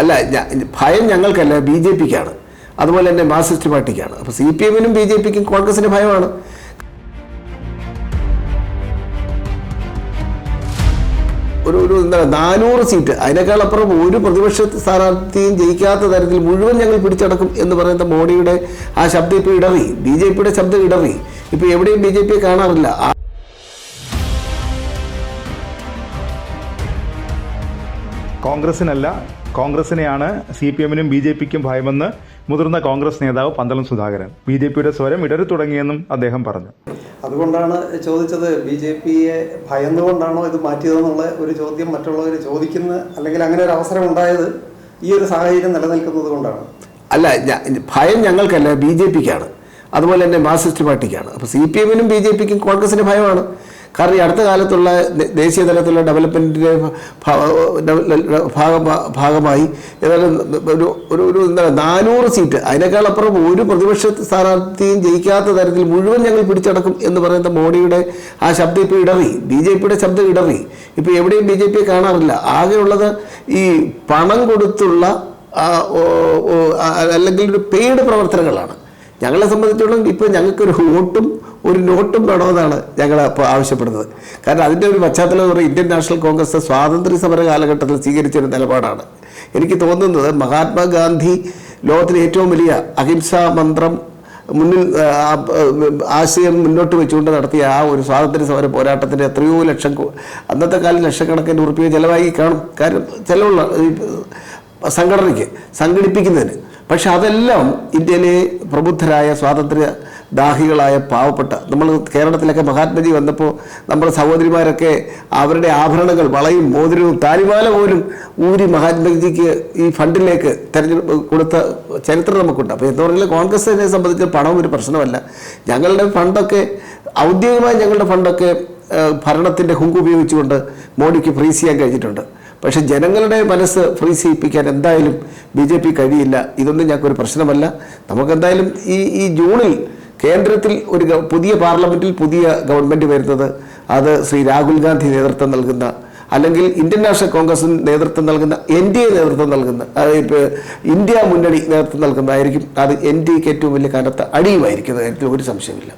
അല്ല, ഭയം ഞങ്ങൾക്കല്ല, BJP-ക്കാണ്. അതുപോലെ തന്നെ മാർക്സിസ്റ്റ് പാർട്ടിക്കാണ്. അപ്പോൾ CPM-നും BJP-ക്കും കോൺഗ്രസിന് ഭയമാണ്. ഒരു 400 സീറ്റ്, അതിനേക്കാളപ്പുറം ഒരു പ്രതിപക്ഷ സ്ഥാനാർത്ഥിയും ജയിക്കാത്ത തരത്തിൽ മുഴുവൻ ഞങ്ങൾ പിടിച്ചടക്കും എന്ന് പറയുന്ന മോഡിയുടെ ആ ശബ്ദം ഇപ്പോൾ ഇടറി, BJP-യുടെ ശബ്ദം ഇടറി. ഇപ്പോൾ എവിടെയും BJP-യെ കാണാറില്ല. കോൺഗ്രസിനല്ല, കോൺഗ്രസിനെയാണ് CPM-നും BJP-ക്കും ഭയമെന്ന് മുതിർന്ന കോൺഗ്രസ് നേതാവ് പന്തളം സുധാകരൻ. BJP-യുടെ സ്വരം ഇടറി തുടങ്ങിയെന്നും അദ്ദേഹം പറഞ്ഞു. അതുകൊണ്ടാണ് ചോദിച്ചത്, BJP-യെ ഭയന്നുകൊണ്ടാണോ ഇത് മാറ്റിയതെന്നുള്ള ഒരു ചോദ്യം മറ്റുള്ളവർ ചോദിക്കുന്ന, അല്ലെങ്കിൽ അങ്ങനെ ഒരു അവസരം ഉണ്ടായത് ഈ ഒരു സാഹചര്യം നിലനിൽക്കുന്നത് കൊണ്ടാണ്. അല്ല, ഭയം ഞങ്ങൾക്കല്ല, BJP-ക്കാണ്. അതുപോലെ തന്നെ മാർക്സിസ്റ്റ് പാർട്ടിക്കാണ്. അപ്പോൾ CPM-നും BJP-ക്കും കോൺഗ്രസിന് ഭയമാണ്. കാരണം ഈ അടുത്ത കാലത്തുള്ള ദേശീയ തലത്തിലുള്ള ഡെവലപ്മെൻറ്റിൻ്റെ ഭാഗമായി ഏതായാലും ഒരു 400 സീറ്റ്, അതിനേക്കാളപ്പുറം ഒരു പ്രതിപക്ഷ സ്ഥാനാർത്ഥിയും ജയിക്കാത്ത തരത്തിൽ മുഴുവൻ ഞങ്ങൾ പിടിച്ചടക്കും എന്ന് പറയുന്ന മോഡിയുടെ ആ ശബ്ദം ഇപ്പോൾ ഇടറി, BJP-യുടെ ശബ്ദം ഇടറി. ഇപ്പോൾ എവിടെയും BJP-യെ കാണാറില്ല. ആകെയുള്ളത് ഈ പണം കൊടുത്തുള്ള അല്ലെങ്കിൽ ഒരു പെയ്ഡ് പ്രവർത്തനങ്ങളാണ്. ഞങ്ങളെ സംബന്ധിച്ചിടത്തോളം ഇപ്പോൾ ഞങ്ങൾക്കൊരു വോട്ടും ഒരു നോട്ടും വേണമെന്നാണ് ഞങ്ങൾ ഇപ്പോൾ ആവശ്യപ്പെടുന്നത്. കാരണം അതിൻ്റെ ഒരു പശ്ചാത്തലം എന്ന് പറയുന്നത് ഇന്ത്യൻ നാഷണൽ കോൺഗ്രസ് സ്വാതന്ത്ര്യ സമര കാലഘട്ടത്തിൽ സ്വീകരിച്ചൊരു നിലപാടാണ്. എനിക്ക് തോന്നുന്നത് മഹാത്മാഗാന്ധി ലോകത്തിലെ ഏറ്റവും വലിയ അഹിംസാ മന്ത്രം മുന്നിൽ ആശയം മുന്നോട്ട് വെച്ചുകൊണ്ട് നടത്തിയ ആ ഒരു സ്വാതന്ത്ര്യ സമര പോരാട്ടത്തിൻ്റെ എത്രയോ ലക്ഷം, അന്നത്തെ കാലം ലക്ഷക്കണക്കിന് ഉറുപ്പിക ചിലവായി കാണും. കാരണം ചിലവുള്ള സംഘടനയ്ക്ക് സംഘടിപ്പിക്കുന്നതിന്. പക്ഷെ അതെല്ലാം ഇന്ത്യയിലെ പ്രബുദ്ധരായ സ്വാതന്ത്ര്യ ദാഹികളായ പാവപ്പെട്ട, നമ്മൾ കേരളത്തിലൊക്കെ മഹാത്മജി വന്നപ്പോൾ നമ്മുടെ സഹോദരിമാരൊക്കെ അവരുടെ ആഭരണങ്ങൾ, വളയും മോതിരവും താലിമാല പോലും ഊരി മഹാത്മജിക്ക് ഈ ഫണ്ടിലേക്ക് കൊടുത്ത ചരിത്രം നമുക്കുണ്ട്. അപ്പോൾ എന്ന് പറഞ്ഞാൽ കോൺഗ്രസിനെ സംബന്ധിച്ച് പണം ഒരു പ്രശ്നമല്ല. ഞങ്ങളുടെ ഫണ്ടൊക്കെ, ഔദ്യോഗികമായി ഞങ്ങളുടെ ഫണ്ടൊക്കെ ഭരണത്തിൻ്റെ ഹുങ്ക് ഉപയോഗിച്ചുകൊണ്ട് മോഡിക്ക് ഫ്രീസ് ചെയ്യാൻ കഴിഞ്ഞിട്ടുണ്ട്. പക്ഷേ ജനങ്ങളുടെ മനസ്സ് ഫ്രീസ് ചെയ്യിപ്പിക്കാൻ എന്തായാലും BJP കഴിയില്ല. ഇതൊന്നും ഞങ്ങൾക്കൊരു പ്രശ്നമല്ല. നമുക്കെന്തായാലും ഈ ജൂണിൽ കേന്ദ്രത്തിൽ ഒരു പുതിയ പാർലമെൻറ്റിൽ പുതിയ ഗവൺമെൻറ് വരുന്നത് അത് ശ്രീ രാഹുൽ ഗാന്ധി നേതൃത്വം നൽകുന്ന, അല്ലെങ്കിൽ ഇന്ത്യൻ നാഷണൽ കോൺഗ്രസിന് നേതൃത്വം നൽകുന്ന, NDA നേതൃത്വം നൽകുന്ന, ഇപ്പോൾ ഇന്ത്യ മുന്നണി നേതൃത്വം നൽകുന്നതായിരിക്കും. അത് NDAക്ക് ഏറ്റവും വലിയ കനത്ത അടിയുമായിരിക്കും. കാര്യത്തിൽ ഒരു സംശയമില്ല.